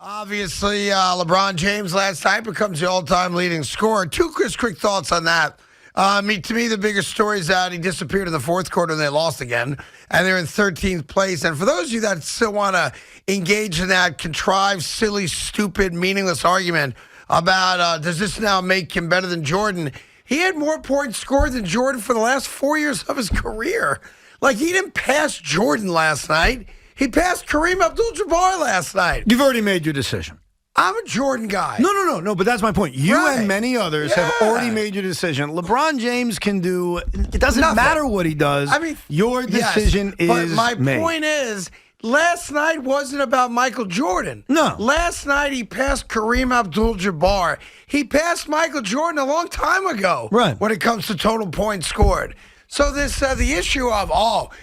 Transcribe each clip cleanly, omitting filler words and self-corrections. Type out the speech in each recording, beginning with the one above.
Obviously, LeBron James last night becomes the all-time leading scorer. Two quick thoughts on that. To me, the biggest story is that he disappeared in the fourth quarter and they lost again, and they're in 13th place. And for those of you that still want to engage in that contrived, silly, stupid, meaningless argument about does this now make him better than Jordan, he had more points scored than Jordan for the last 4 years of his career. Like, he didn't pass Jordan last night. He passed Kareem Abdul-Jabbar last night. You've already made your decision. I'm a Jordan guy. No, but that's my point. You Right. and many others have already made your decision. LeBron James can do, it doesn't Nothing. matter what he does. I mean, your decision yes, is But my made. point is, last night wasn't about Michael Jordan. No. Last night he passed Kareem Abdul-Jabbar. He passed Michael Jordan a long time ago. Right. When it comes to total points scored. So this the issue of,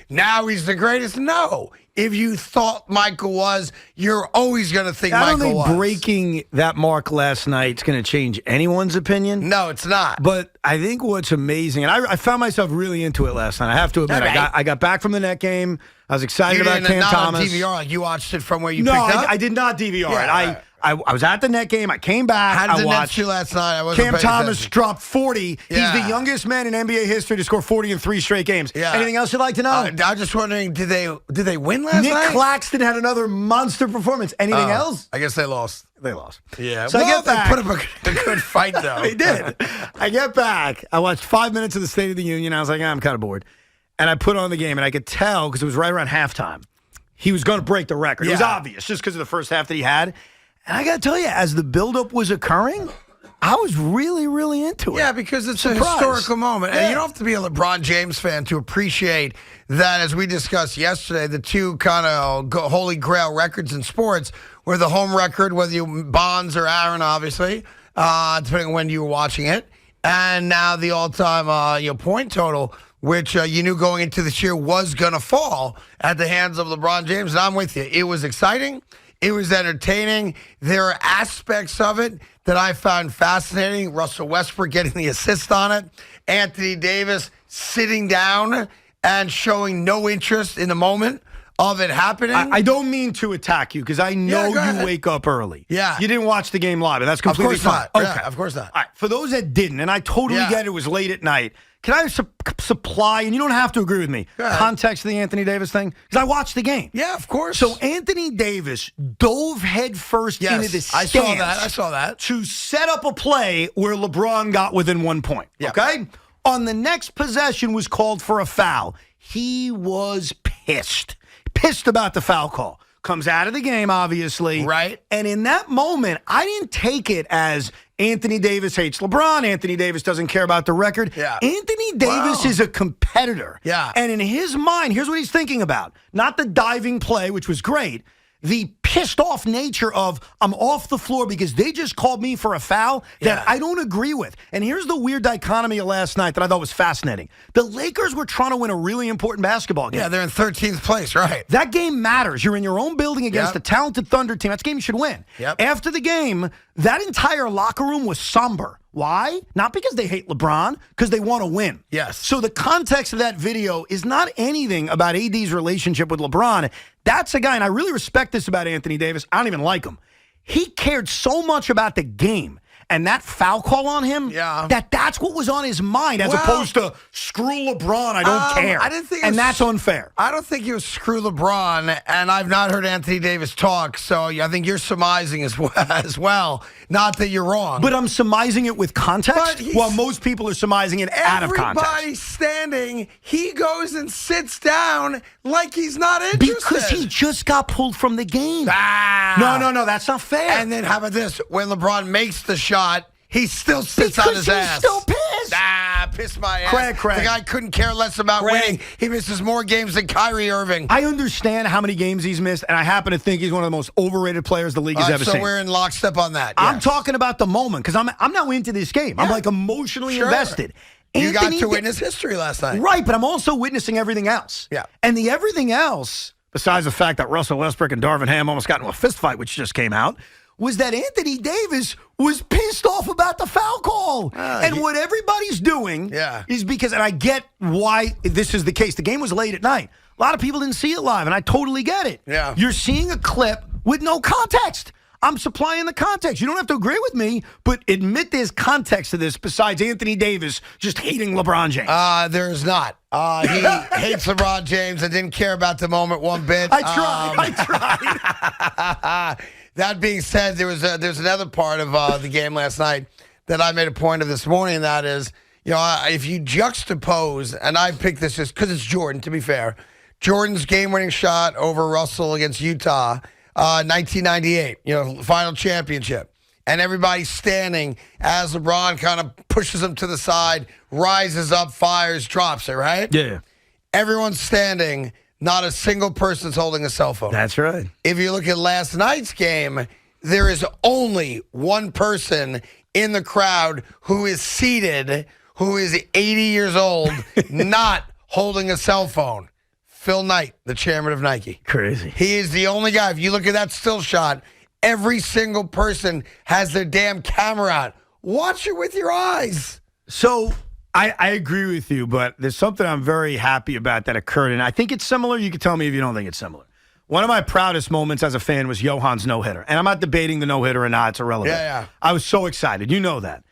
now he's the greatest. No. If you thought Michael was, you're always going to think I Michael don't think was. breaking that mark last night is going to change anyone's opinion. No, it's not. But I think what's amazing, and I found myself really into it last night. I have to admit, Okay. I got back from the net game. I was excited You about didn't Cam not Thomas. on DVR. Like you watched it from where you No, picked up? I did not DVR Yeah, it. right. I was at the net game. I came back. How did I the Nets watched. do last night? I wasn't Cam paying Thomas attention. dropped 40. Yeah. He's the youngest man in NBA history to score 40 in 3 straight games. Yeah. Anything else you'd like to know? I'm just wondering, did they win last Nick night? Claxton had another monster performance. Anything else? I guess they lost. They lost. Yeah. So well, I get back. they put up a good fight, though. They did. I get back. I watched 5 minutes of the State of the Union. I was like, I'm kind of bored. And I put on the game, and I could tell, because it was right around halftime, he was going to break the record. It was Yeah. obvious, just because of the first half that he had. And I got to tell you, as the buildup was occurring, I was really, really into it. Yeah, because it's a Surprise. historical moment. And Yeah. you don't have to be a LeBron James fan to appreciate that, as we discussed yesterday, the two kind of holy grail records in sports were the home record, whether you Bonds or Aaron, obviously, depending on when you were watching it, and now the all-time point total, which you knew going into this year was going to fall at the hands of LeBron James. And I'm with you. It was exciting. It was entertaining. There are aspects of it that I found fascinating. Russell Westbrook getting the assist on it. Anthony Davis sitting down and showing no interest in the moment of it happening. I don't mean to attack you, because I know go you ahead. wake up early. Yeah. You didn't watch the game live, and that's Of completely course fine. not. Okay. Yeah, of course not. All right. For those that didn't, and I totally Yeah. get it was late at night, can I supply, and you don't have to agree with me, Go ahead. context of the Anthony Davis thing? Because I watched the game. Yeah, of course. So Anthony Davis dove headfirst yes, into the I stands. saw that. To set up a play where LeBron got within 1 point. Yeah. Okay? On the next possession was called for a foul. He was pissed. Pissed about the foul call. Comes out of the game, obviously. Right. And in that moment, I didn't take it as Anthony Davis hates LeBron. Anthony Davis doesn't care about the record. Yeah. Anthony Davis Wow. is a competitor. Yeah. And in his mind, here's what he's thinking about. Not the diving play, which was great. The pissed off nature of, I'm off the floor because they just called me for a foul that Yeah. I don't agree with. And here's the weird dichotomy of last night that I thought was fascinating. The Lakers were trying to win a really important basketball game. Yeah, they're in 13th place, right? That game matters. You're in your own building against Yep. a talented Thunder team. That's a game you should win. Yep. After the game, that entire locker room was somber. Why? Not because they hate LeBron, because they want to win. Yes. So the context of that video is not anything about AD's relationship with LeBron. That's a guy, and I really respect this about Anthony Davis. I don't even like him. He cared so much about the game and that foul call on him, Yeah. that's what was on his mind, as Well, opposed to screw LeBron, I don't care. I didn't think it and was- that's unfair. I don't think it was screw LeBron, and I've not heard Anthony Davis talk, so I think you're surmising as well. Not that you're wrong. But I'm surmising it with But context, he's- while most people are surmising it out of context. Everybody's standing. He goes and sits down like he's not interested. Because he just got pulled from the game. Ah. No, that's not fair. And then how about this? When LeBron makes the shot, he still sits on his Because ass. he's still pissed. Piss my ass. Craig. The guy couldn't care less about Craig. winning. He misses more games than Kyrie Irving. I understand how many games he's missed, and I happen to think he's one of the most overrated players the league has ever so seen. we're in lockstep on that. I'm yes. talking about the moment, because I'm now into this game. I'm Yeah. like emotionally Sure. invested. You got Anthony to Da- witness history last night. Right, but I'm also witnessing everything else. Yeah. And the everything else, besides the fact that Russell Westbrook and Darvin Ham almost got into a fist fight, which just came out, was that Anthony Davis was pissed off about the foul call. And what everybody's doing is because, and I get why this is the case. The game was late at night. A lot of people didn't see it live, and I totally get it. Yeah. You're seeing a clip with no context. I'm supplying the context. You don't have to agree with me, but admit there's context to this besides Anthony Davis just hating LeBron James. There's not. He hates LeBron James and didn't care about the moment one bit. I tried. That being said, there's another part of the game last night that I made a point of this morning, and that is, if you juxtapose, and I picked this just because it's Jordan, to be fair, Jordan's game-winning shot over Russell against Utah, 1998, final championship. And everybody's standing as LeBron kind of pushes him to the side, rises up, fires, drops it, right? Yeah. Everyone's standing. Not a single person's holding a cell phone. That's right. If you look at last night's game, there is only one person in the crowd who is seated, who is 80 years old, not holding a cell phone. Phil Knight, the chairman of Nike. Crazy. He is the only guy. If you look at that still shot, every single person has their damn camera out. Watch it with your eyes. So I agree with you, but there's something I'm very happy about that occurred, and I think it's similar. You can tell me if you don't think it's similar. One of my proudest moments as a fan was Johan's no-hitter, and I'm not debating the no-hitter or not. It's irrelevant. Yeah. I was so excited. You know that.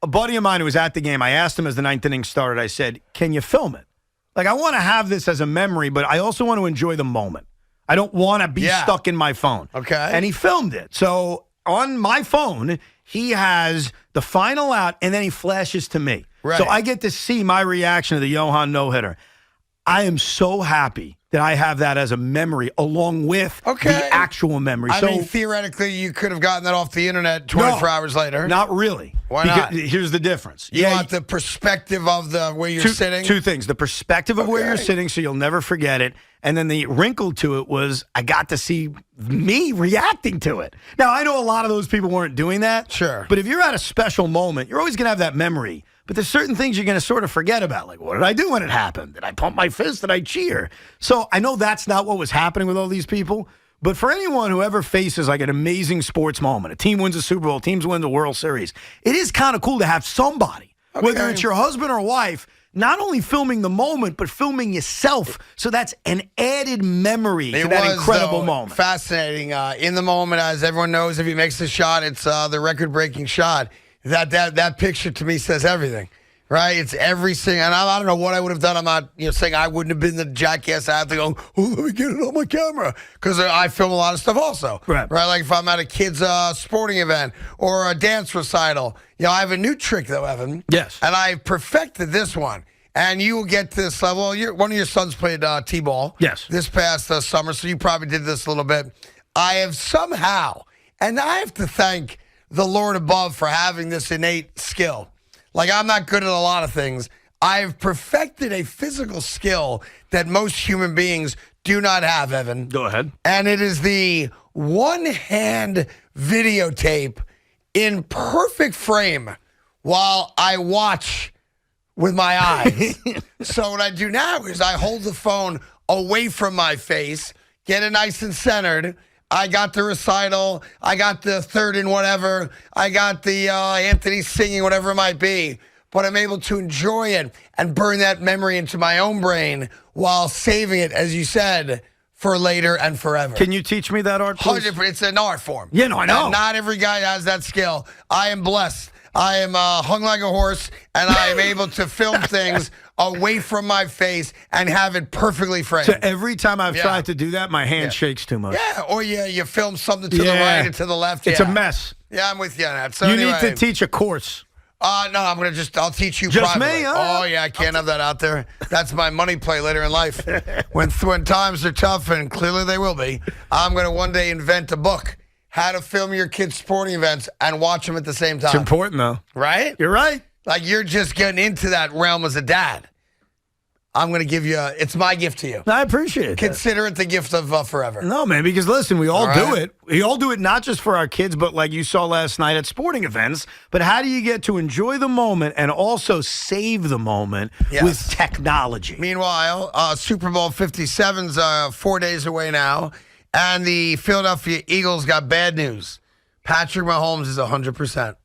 A buddy of mine who was at the game, I asked him as the ninth inning started, I said, can you film it? Like, I want to have this as a memory, but I also want to enjoy the moment. I don't want to be stuck in my phone. Okay. And he filmed it. So on my phone, he has the final out, and then he flashes to me. Right. So I get to see my reaction to the Johan no-hitter. I am so happy that I have that as a memory along with the actual memory. I mean, theoretically, you could have gotten that off the internet 24 hours later. Not really. Why not? Here's the difference. You want the perspective of where you're sitting? Two things. The perspective of where you're sitting so you'll never forget it. And then the wrinkle to it was I got to see me reacting to it. Now, I know a lot of those people weren't doing that. Sure. But if you're at a special moment, you're always going to have that memory. But there's certain things you're going to sort of forget about. Like, what did I do when it happened? Did I pump my fist? Did I cheer? So I know that's not what was happening with all these people. But for anyone who ever faces like an amazing sports moment, a team wins a Super Bowl, teams win the World Series, it is kind of cool to have somebody, whether it's your husband or wife, not only filming the moment, but filming yourself. So that's an added memory to that incredible moment. Fascinating. In the moment, as everyone knows, if he makes the shot, it's the record-breaking shot. That picture to me says everything, right? It's every single, and I don't know what I would have done. I'm not saying I wouldn't have been the jackass out there going, oh, let me get it on my camera, because I film a lot of stuff also, right? Like if I'm at a kid's sporting event or a dance recital. I have a new trick though, Evan. Yes. And I've perfected this one. And you will get to this level. One of your sons played T-ball. Yes. This past summer, so you probably did this a little bit. I have somehow, and I have to thank the Lord above for having this innate skill. Like, I'm not good at a lot of things. I've perfected a physical skill that most human beings do not have, Evan. Go ahead. And it is the one-hand videotape in perfect frame while I watch with my eyes. So what I do now is I hold the phone away from my face, get it nice and centered. I got the recital. I got the third and whatever. I got the Anthony singing, whatever it might be. But I'm able to enjoy it and burn that memory into my own brain while saving it, as you said, for later and forever. Can you teach me that art, please? 100%. It's an art form. Yeah, no, I know. And not every guy has that skill. I am blessed. I am hung like a horse, and I am able to film things away from my face and have it perfectly framed. So every time I've tried to do that, my hand shakes too much. Yeah, or you film something to the right and to the left. It's a mess. Yeah, I'm with you on that. So you anyway, need to teach a course. No, I'll teach you Just privately. me, huh? Oh, yeah, I can't have that out there. That's my money play later in life. When times are tough, and clearly they will be, I'm going to one day invent a book. How to film your kids' sporting events and watch them at the same time. It's important, though. Right? You're right. Like, you're just getting into that realm as a dad. I'm going to give you it's my gift to you. I appreciate it. Consider it the gift of forever. No, man, because listen, we all do it. We all do it not just for our kids, but like you saw last night at sporting events. But how do you get to enjoy the moment and also save the moment with technology? Meanwhile, Super Bowl 57's 4 days away now. And the Philadelphia Eagles got bad news. Patrick Mahomes is 100%.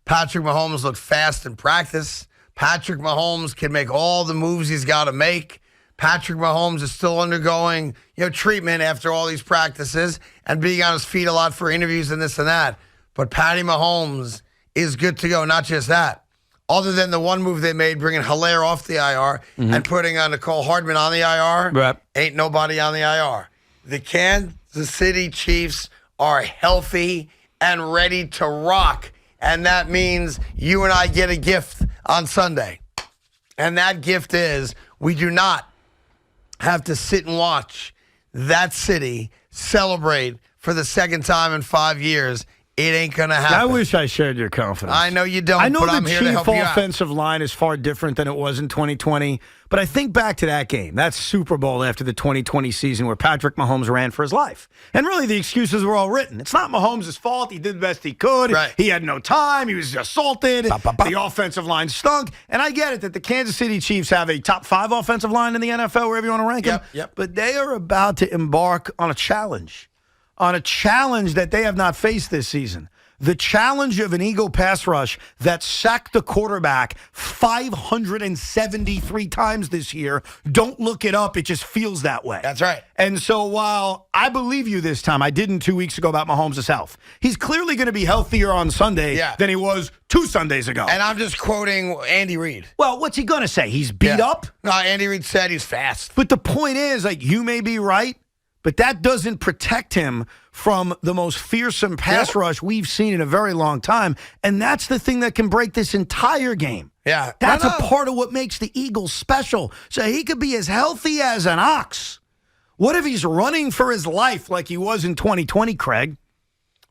Patrick Mahomes looked fast in practice. Patrick Mahomes can make all the moves he's got to make. Patrick Mahomes is still undergoing, treatment after all these practices and being on his feet a lot for interviews and this and that. But Patty Mahomes is good to go. Not just that. Other than the one move they made, bringing Hilaire off the IR and putting Nicole Hardman on the IR, Right. Ain't nobody on the IR. The Kansas City Chiefs are healthy and ready to rock. And that means you and I get a gift on Sunday. And that gift is we do not have to sit and watch that city celebrate for the second time in 5 years. It ain't going to happen. I wish I shared your confidence. I know you don't, I know but the I'm here to help you out. offensive line is far different than it was in 2020, but I think back to that game, that Super Bowl after the 2020 season where Patrick Mahomes ran for his life. And really the excuses were all written. It's not Mahomes' fault. He did the best he could. Right. He had no time. He was assaulted. The offensive line stunk. And I get it that the Kansas City Chiefs have a top 5 offensive line in the NFL, wherever you want to rank them. Yep. But they are about to embark on a challenge that they have not faced this season. The challenge of an Eagle pass rush that sacked the quarterback 573 times this year. Don't look it up. It just feels that way. That's right. And so while I believe you this time, I didn't 2 weeks ago about Mahomes' health. He's clearly going to be healthier on Sunday than he was 2 Sundays ago. And I'm just quoting Andy Reid. Well, what's he going to say? He's beat up? No, Andy Reid said he's fast. But the point is, you may be right, but that doesn't protect him from the most fearsome pass rush we've seen in a very long time. And that's the thing that can break this entire game. Yeah. That's a part of what makes the Eagles special. So he could be as healthy as an ox. What if he's running for his life like he was in 2020, Craig?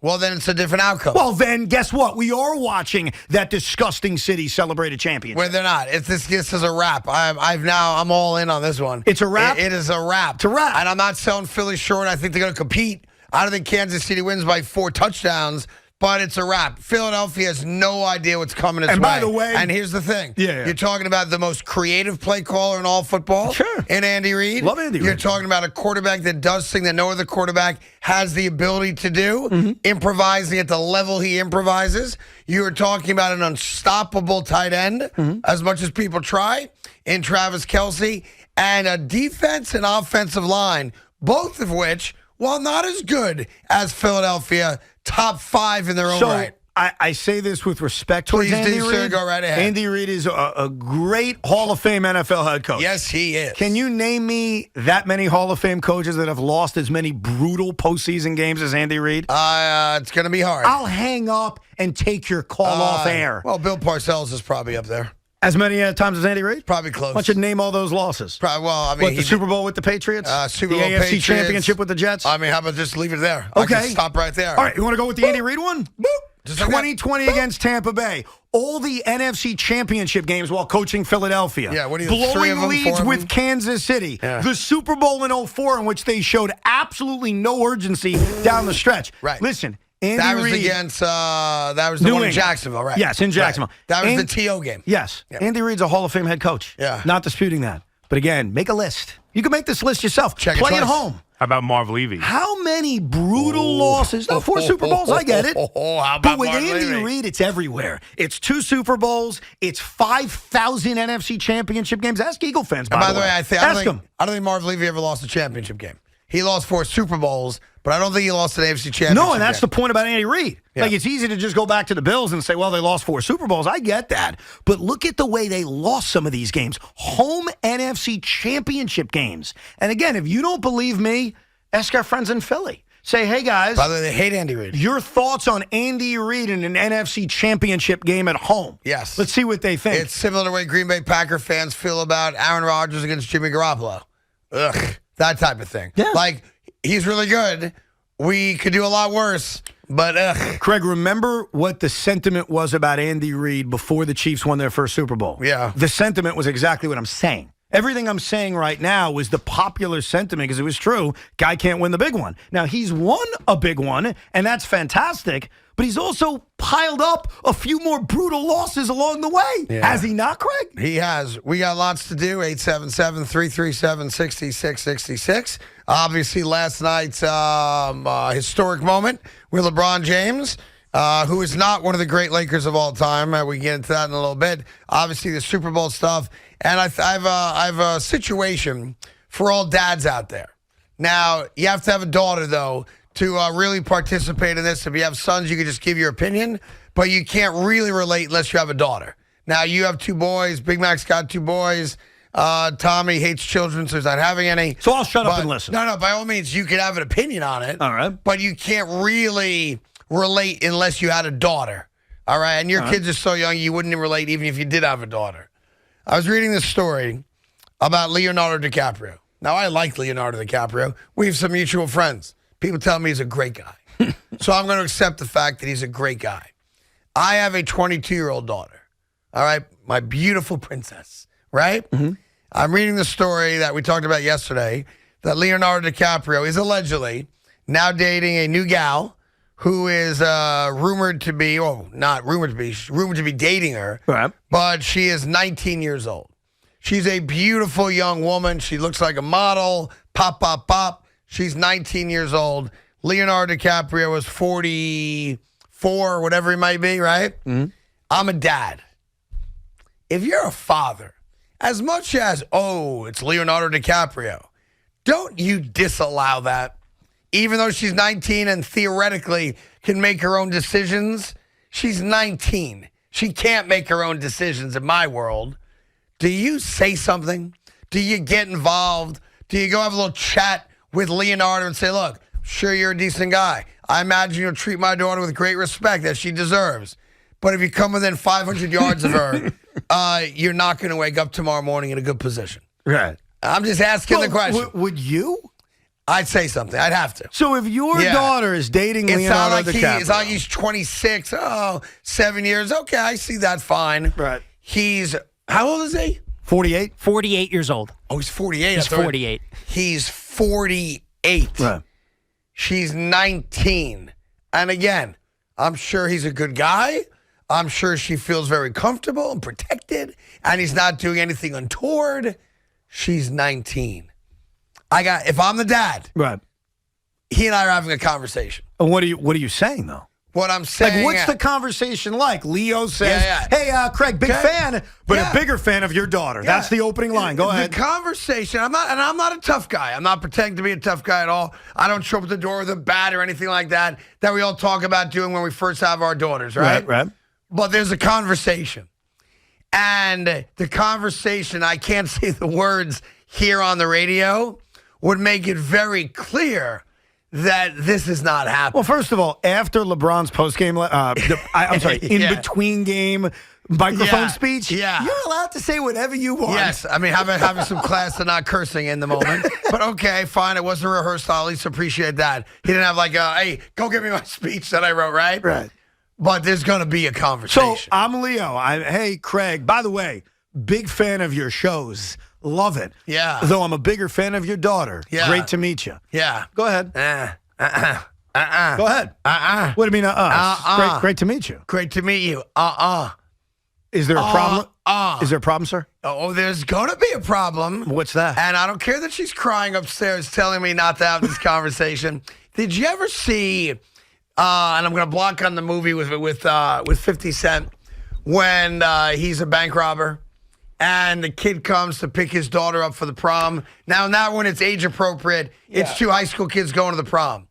Well, then it's a different outcome. Well, then guess what? We are watching that disgusting city celebrate a championship. Well, they're not. If this is a wrap. I'm all in on this one. It's a wrap? It is a wrap. It's a wrap. And I'm not selling Philly short. I think they're going to compete. I don't think Kansas City wins by 4 touchdowns, but it's a wrap. Philadelphia has no idea what's coming its way. And by the way, and here's the thing. Yeah. You're talking about the most creative play caller in all football. Sure. In Andy Reid. Love Andy Reid. You're talking about a quarterback that does things that no other quarterback has the ability to do, improvising at the level he improvises. You're talking about an unstoppable tight end, as much as people try, in Travis Kelce, and a defense and offensive line, both of which, while not as good as Philadelphia, top 5 in their own right. I say this with respect towards Please Andy do, Reid. sir. Go right ahead. Andy Reid is a great Hall of Fame NFL head coach. Yes, he is. Can you name me that many Hall of Fame coaches that have lost as many brutal postseason games as Andy Reid? It's going to be hard. I'll hang up and take your call off air. Well, Bill Parcells is probably up there. As many times as Andy Reid? Probably close. Why don't you name all those losses? The Super Bowl with the Patriots? Super the Bowl AFC Patriots. Championship with the Jets? How about just leave it there? Okay. I can stop right there. All right, you want to go with the Andy Reid one? Boop. Just like 2020 against Tampa Bay. All the NFC Championship games while coaching Philadelphia. Yeah, what do you 3 of blowing them, leads 4 of with them? Kansas City. Yeah. The Super Bowl in 2004 in which they showed absolutely no urgency down the stretch. Right. Listen, Andy That was Reid, against, that was the New one in England. Jacksonville, right? Yes, in Jacksonville. Right. That was And- the TO game. Yes. Yeah. Andy Reid's a Hall of Fame head coach. Yeah. Not disputing that. But again, make a list. You can make this list yourself. Check it Play at twice. home. How about Marv Levy? How many brutal losses? No, 4 Super Bowls, I get it. How about But with Marv Andy Levy? Reid, it's everywhere. It's 2 Super Bowls. It's 5,000 NFC Championship games. Ask Eagle fans, And by the way, I Ask them. don't think Marv Levy ever lost a championship game. He lost 4 Super Bowls, but I don't think he lost an AFC championship No, and that's game. the point about Andy Reid. Yeah. Like, it's easy to just go back to the Bills and say, well, they lost 4 Super Bowls. I get that. But look at the way they lost some of these games. Home NFC Championship games. And again, if you don't believe me, ask our friends in Philly. Say, hey, guys. By the way, they hate Andy Reid. Your thoughts on Andy Reid in an NFC Championship game at home? Yes. Let's see what they think. It's similar to the way Green Bay Packer fans feel about Aaron Rodgers against Jimmy Garoppolo. Ugh, that type of thing. Yeah. Like, he's really good. We could do a lot worse, but ugh. Craig, remember what the sentiment was about Andy Reid before the Chiefs won their first Super Bowl? Yeah. The sentiment was exactly what I'm saying. Everything I'm saying right now was the popular sentiment because it was true. Guy can't win the big one. Now, he's won a big one, and that's fantastic, but he's also piled up a few more brutal losses along the way. Yeah. Has he not, Craig? He has. We got lots to do. 877-337-6666. Obviously, last night's historic moment with LeBron James who is not one of the great Lakers of all time. We can get into that in a little bit. Obviously, the Super Bowl stuff. And I have a situation for all dads out there. Now, you have to have a daughter, though, to really participate in this. If you have sons, you can just give your opinion, but you can't really relate unless you have a daughter. Now, you have 2 boys. Big Mac's got 2 boys. Tommy hates children, so he's not having any. So I'll shut up and listen. No, by all means, you can have an opinion on it. All right. But you can't really relate unless you had a daughter. All right? And your kids are so young, you wouldn't relate even if you did have a daughter. I was reading this story about Leonardo DiCaprio. Now, I like Leonardo DiCaprio. We have some mutual friends. People tell me he's a great guy. So I'm going to accept the fact that he's a great guy. I have a 22-year-old daughter. All right? My beautiful princess. Right? Mm-hmm. I'm reading the story that we talked about yesterday that Leonardo DiCaprio is allegedly now dating a new gal who is rumored to be, not rumored to be, she's rumored to be dating her, right. But she is 19 years old. She's a beautiful young woman. She looks like a model. Pop, pop, pop. She's 19 years old. Leonardo DiCaprio is 44, whatever he might be, right? Mm-hmm. I'm a dad. If you're a father, as much as, it's Leonardo DiCaprio, don't you disallow that? Even though she's 19 and theoretically can make her own decisions, she's 19. She can't make her own decisions in my world. Do you say something? Do you get involved? Do you go have a little chat with Leonardo and say, look, sure you're a decent guy. I imagine you'll treat my daughter with great respect that she deserves. But if you come within 500 yards of her, you're not going to wake up tomorrow morning in a good position. Right. I'm just asking the question. Would you? I'd say something. I'd have to. So if your daughter is dating Leonardo DiCaprio. It's not like he's 26. 7 years. Okay, I see that fine. Right. He's, how old is he? 48? 48 years old. Oh, he's 48. He's 48. He's 48. Right. She's 19. And again, I'm sure he's a good guy. I'm sure she feels very comfortable and protected, and he's not doing anything untoward. She's 19. If I'm the dad, right? He and I are having a conversation. And what are you saying though? What I'm saying, what's the conversation like? Leo says, "Hey, Craig, big fan, but a bigger fan of your daughter." Yeah. That's the opening line. Go ahead. The conversation. I'm not a tough guy. I'm not pretending to be a tough guy at all. I don't show up at the door with a bat or anything like that we all talk about doing when we first have our daughters, right? Right. But there's a conversation. And the conversation, I can't say the words here on the radio, would make it very clear that this is not happening. Well, first of all, after LeBron's postgame, in-between game microphone speech, you're allowed to say whatever you want. Yes, I mean, having some class and not cursing in the moment. But okay, fine, it wasn't rehearsed. I'll at least appreciate that. He didn't have hey, go give me my speech that I wrote, right? Right. But there's going to be a conversation. So I'm Leo. Hey, Craig, by the way, big fan of your shows. Love it. Yeah. Though I'm a bigger fan of your daughter. Yeah. Great to meet you. Yeah. Go ahead. Go ahead. What do you mean, Great to meet you. Great to meet you. Is there a problem? Is there a problem, sir? Oh, there's going to be a problem. What's that? And I don't care that she's crying upstairs telling me not to have this conversation. Did you ever see, and I'm going to block on the movie with 50 Cent, when he's a bank robber and the kid comes to pick his daughter up for the prom. Now, in that one, it's age appropriate. It's 2 high school kids going to the prom.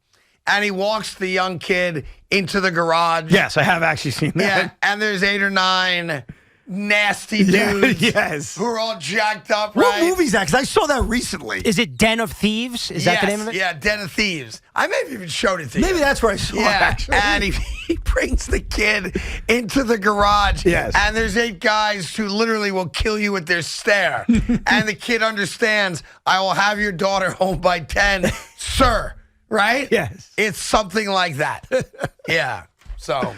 And he walks the young kid into the garage. Yes, I have actually seen that. Yeah, and there's 8 or 9 nasty dudes who are all jacked up, right? What movie's that? Because I saw that recently. Is it Den of Thieves? Is that the name of it? Yeah, Den of Thieves. I may have even showed it to you. Maybe that's where I saw it, actually. And he brings the kid into the garage. Yes. And there's 8 guys who literally will kill you with their stare. And the kid understands, I will have your daughter home by 10, sir. Right? Yes. It's something like that. Yeah. So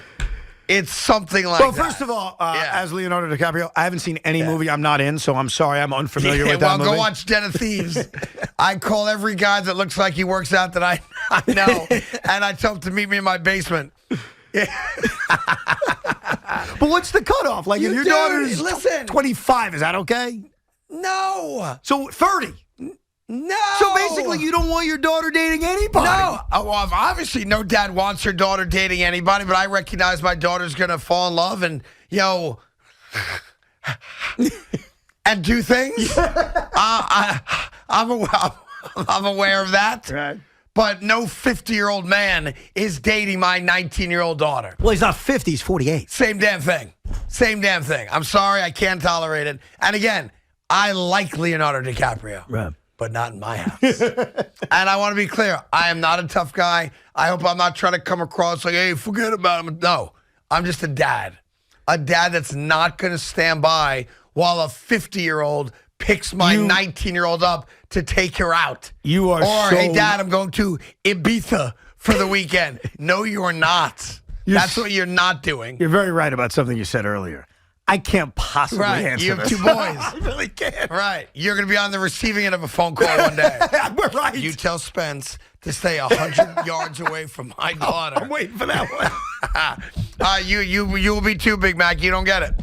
it's something like that. Well, first of all, as Leonardo DiCaprio, I haven't seen any movie I'm not in, so I'm sorry I'm unfamiliar with that movie. Well, go watch Den of Thieves. I call every guy that looks like he works out that I know, and I tell him to meet me in my basement. Yeah. But what's the cutoff? Like, if your daughter's 25, is that okay? No. So 30? No. So basically, you don't want your daughter dating anybody. No. Well, obviously, no dad wants her daughter dating anybody, but I recognize my daughter's going to fall in love and, and do things. I'm aware of that. Right. But no 50-year-old man is dating my 19-year-old daughter. Well, he's not 50, he's 48. Same damn thing. Same damn thing. I'm sorry, I can't tolerate it. And again, I like Leonardo DiCaprio. Right. But not in my house. And I want to be clear, I am not a tough guy. I hope I'm not trying to come across like, hey, forget about him. No, I'm just a dad. A dad that's not going to stand by while a 50-year-old picks my 19-year-old up to take her out. You are hey, Dad, I'm going to Ibiza for the weekend. No, you're not. That's what you're not doing. You're very right about something you said earlier. I can't possibly answer You have this. 2 boys. I really can't. Right. You're going to be on the receiving end of a phone call one day. We're right. You tell Spence to stay 100 yards away from my daughter. I'm waiting for that one. You will be too, Big Mac. You don't get it.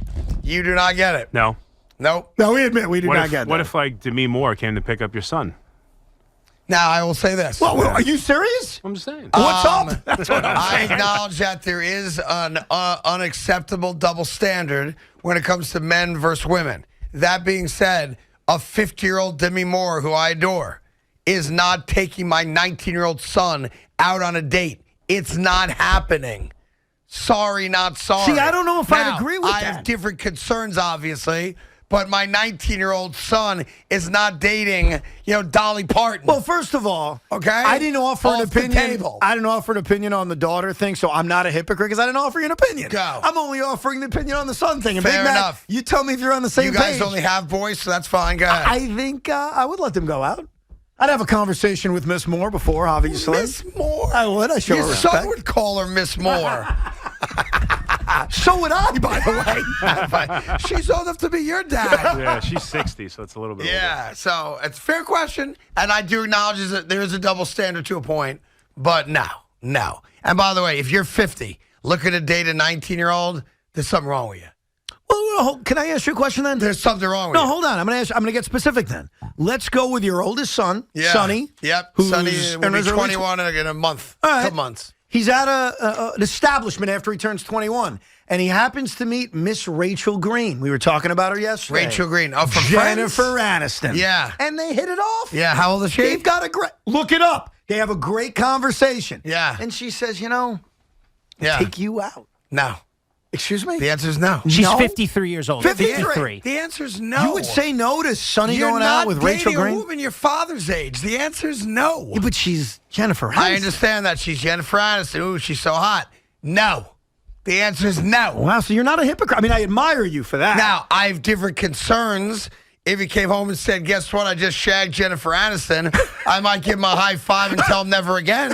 You do not get it. No. Nope. No, we admit we do not get that. What if, like, Demi Moore came to pick up your son? Now, I will say this. Well, are you serious? I'm just saying. What's up? That's what I acknowledge that there is an unacceptable double standard when it comes to men versus women. That being said, a 50-year-old Demi Moore, who I adore, is not taking my 19-year-old son out on a date. It's not happening. Sorry, not sorry. See, I don't know if I'd Now, agree with I that. have different concerns, obviously. But my 19-year-old son is not dating, Dolly Parton. Well, first of all, okay, I didn't offer an Off the opinion. table. I didn't offer an opinion on the daughter thing, so I'm not a hypocrite because I didn't offer you an opinion. Go. I'm only offering the opinion on the son thing. And Fair Big Mac, enough. you tell me if you're on the same You guys page. only have boys, so that's fine. Go ahead. I think I would let them go out. I'd have a conversation with Miss Moore before, obviously. Miss Moore. I would. I show her Your respect. son would call her Miss Moore. So would I, by the way. She's old enough to be your dad. Yeah, she's 60, so it's a little bit Yeah, so it's a fair question, and I do acknowledge that there is a double standard to a point, but no. And by the way, if you're 50, looking to date a 19-year-old, there's something wrong with you. Well, can I ask you a question then? There's something wrong with No, you. hold on. I'm going to get specific then. Let's go with your oldest son, Yeah. Sonny. Yep, who's Sonny in will be his early 21 in a month. All right. Couple months. He's at an establishment after he turns 21, and he happens to meet Miss Rachel Green. We were talking about her yesterday. Rachel Green. Oh, from Jennifer Friends? Aniston. Yeah. And they hit it off. Yeah, how old is she? They've got a great, look it up. They have a great conversation. Yeah. And she says, Yeah. take you out. No. Excuse me? The answer is no. She's No. 53 years old. 53. The answer is no. You would say no to Sonny You're going not out with Rachel dating Green? a woman your father's age. The answer is no. Yeah, but she's Jennifer Aniston. I understand that she's Jennifer Aniston. Ooh, she's so hot. No. The answer is no. Wow, so you're not a hypocrite. I mean, I admire you for that. Now, I have different concerns. If he came home and said, guess what, I just shagged Jennifer Aniston, I might give him a high five and tell him never again.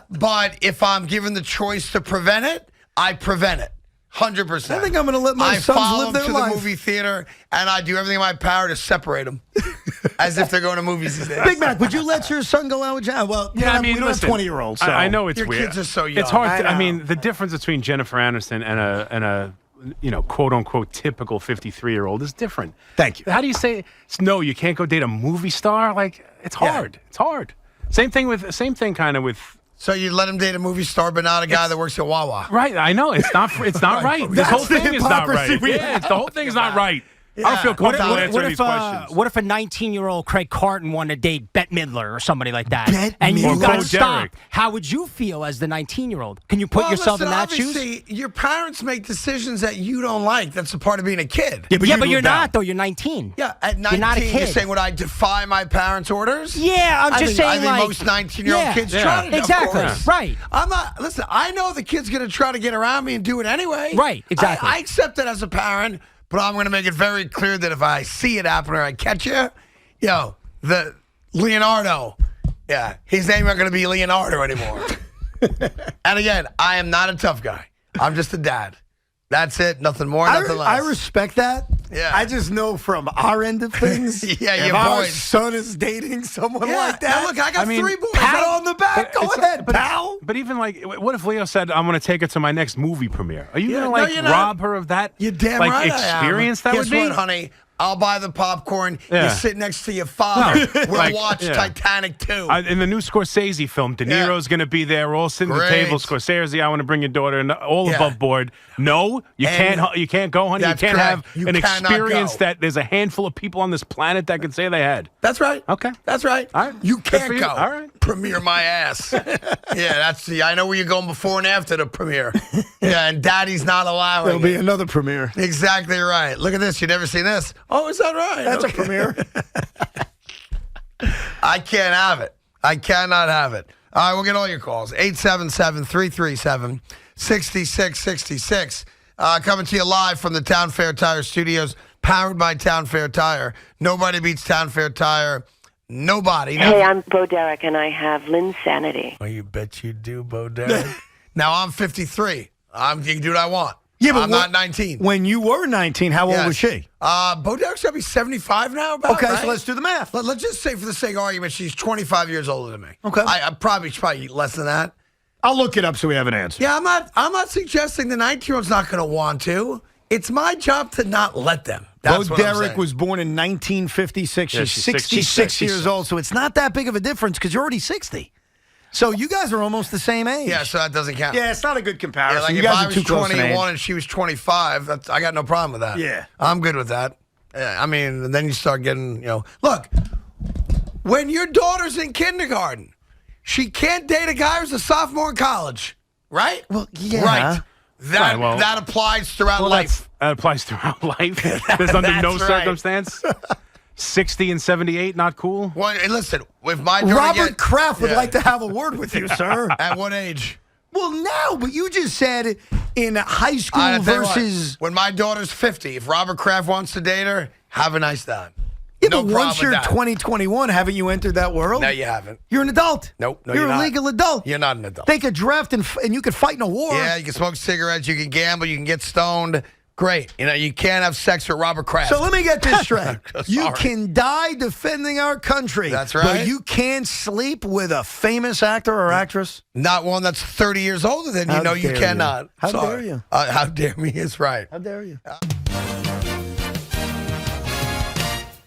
But if I'm given the choice to prevent it, I prevent it. 100%. I think I'm going to let my sons follow live them their to life. the movie theater, and I do everything in my power to separate them, as if they're going to movies these days. Big Mac, would you let your son go out with Jennifer? Well, Yeah, I mean, we don't listen, have 20-year-olds. So. I know it's Your weird. kids are so young. It's hard. I I know. mean, the difference between Jennifer Aniston and a quote unquote typical 53-year-old is different. Thank you. How do you say no? You can't go date a movie star. Like it's hard. It's hard. Same thing kind of with. So you let him date a movie star, but not a guy that works at Wawa. Right, I know it's not. It's not right. This That's whole the thing is not hypocrisy right. we Yeah, the whole thing is not right. I don't feel What, comfortable what, answering what these if questions. what if a 19-year-old Craig Carton wanted to date Bette Midler or somebody like that? Bette and you Midler? got Bo to stop. Derek. How would you feel as the 19-year-old? Can you put Well, yourself listen, in that shoes? obviously, your parents make decisions that you don't like. That's a part of being a kid. Yeah, but you're moved not, out. though. You're 19. Yeah, at 19, You're not a you're kid. saying, would I defy my parents' orders? Yeah, I'm just I saying, think like... most 19-year-old yeah, kids try to. exactly, Of course. right. I'm not. Listen, I know the kid's going to try to get around me and do it anyway. Right, exactly. I accept it as a parent, but I'm going to make it very clear that if I see it happen or I catch you, the Leonardo, his name not going to be Leonardo anymore. And again, I am not a tough guy. I'm just a dad. That's it. Nothing more, nothing less. I respect that. Yeah. I just know from our end of things. Yeah, if your our boys. son is dating someone Yeah, like that. now look, I got 3 boys. pat on the back. Go ahead, pal. But even like, what if Leo said, "I'm going to take her to my next movie premiere"? Are you Yeah, going no, to you're not. rob her of that? You're damn like right. experience I am. that Guess would be. what, honey? I'll buy the popcorn. Yeah. You sit next to your father. No, We'll like, watch yeah. Titanic 2. In the new Scorsese film, De Yeah. Niro's going to be there. We're all sitting at the Great. table. Scorsese, I want to bring your daughter, and all Yeah. above board. No, you And can't go, honey. You that's can't correct. have You an cannot experience go. that there's a handful of people on this planet that can say they had. That's right. Okay. That's right. All right. You Good can't for you. go. All right. Premiere my ass. I know where you're going before and after the premiere. Yeah, and Daddy's not allowing There'll be it. another premiere. Exactly right. Look at this. You never seen this? Oh, is that right? That's Okay. a premiere. I can't have it. I cannot have it. All right, we'll get all your calls. 877-337-6666. Coming to you live from the Town Fair Tire Studios, powered by Town Fair Tire. Nobody beats Town Fair Tire. Nobody. Hey, I'm Bo Derek, and I have Linsanity. Oh, you bet you do, Bo Derek. Now, I'm 53. You can do what I want. Yeah, but I'm not 19. When you were 19, how old Yes. was she? Bo Derek's going to be 75 now, about, Okay, right? so let's do the math. Let's just say, for the sake of argument, she's 25 years older than me. Okay. I'm probably less than that. I'll look it up so we have an answer. Yeah, I'm not suggesting the 19-year-old's not going to want to. It's my job to not let them. That's Bo what I'm Derek saying. was born in 1956. Yeah, She's she's 66 years old, so it's not that big of a difference because you're already 60. So you guys are almost the same age. Yeah, so that doesn't count. Yeah, it's not a good Yeah, comparison. like you if guys I are was too close in 21 age. and she was 25, I got no problem with that. Yeah. I'm good with that. Yeah, I mean, then you start getting, look, when your daughter's in kindergarten, she can't date a guy who's a sophomore in college, right? Well, yeah. Right. Right, well- That applies throughout life. That applies throughout life. There's under no That's right. circumstance. 60 and 78, not cool. Well, hey, listen, if my daughter Robert Kraft would Yeah. like to have a word with you, sir. At what age? Well, now, but you just said in high school I'll tell you what, versus. when my daughter's 50, if Robert Kraft wants to date her, have a nice time. Yeah, no but problem once with you're that. 2021, haven't you entered that world? No, you haven't. You're an adult. Nope. No, you're you're a not. legal adult. You're not an adult. Take a draft and you could fight in a war. Yeah, you can smoke cigarettes, you can gamble, you can get stoned. Great. You can't have sex with Robert Kraft. So let me get this straight. You Sorry. can die defending our country. That's But right. you can't sleep with a famous actor or actress. Not one that's 30 years older than you. How No, you dare you. cannot. How Sorry. dare you. How dare me is right. How dare you?